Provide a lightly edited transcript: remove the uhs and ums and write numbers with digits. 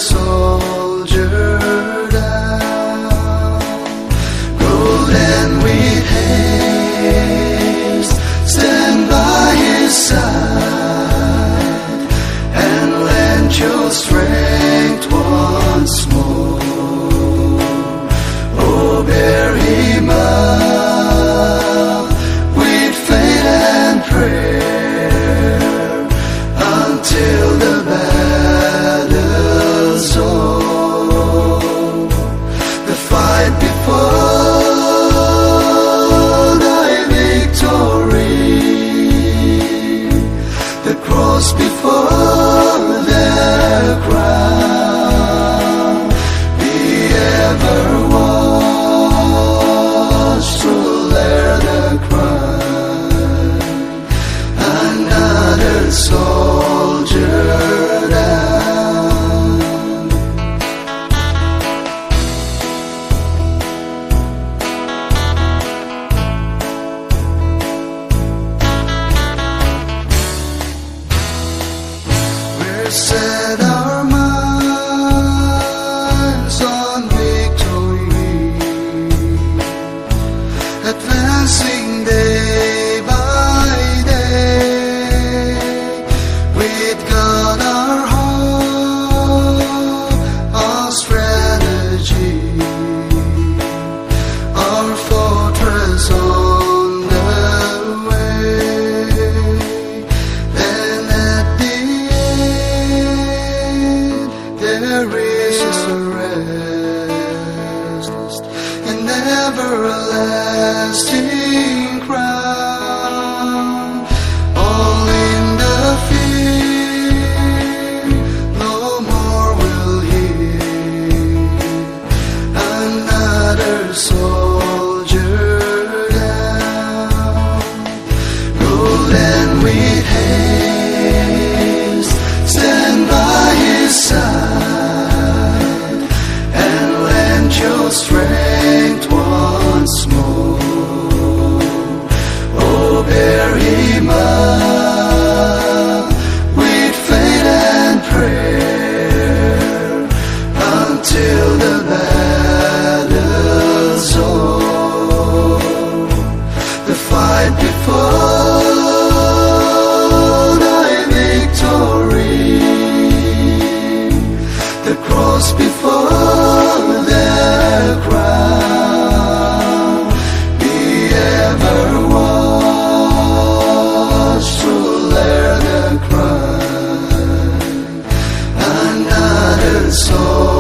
soldier down. Golden with haste, stand by his side, and lend your strength once more. Oh, bear him up with faith and prayer until the battle's o'er. The fight before thy victory, the cross before their crown. Be ever watched to hear the cry, another soldier down. We're set our minds on victory, advancing day by day. With God our hope, our strategy, our fortress on the way. Then at the end there is a rest, an everlasting crown. All in the field no more will hear another soldier down. Golden with haste, stand by his side, and lend your strength once more. Oh, bear him up with faith and prayer until the battle's o'er. The fight before thy victory, the cross before their crown. Be ever watched to hear the cry, another soul.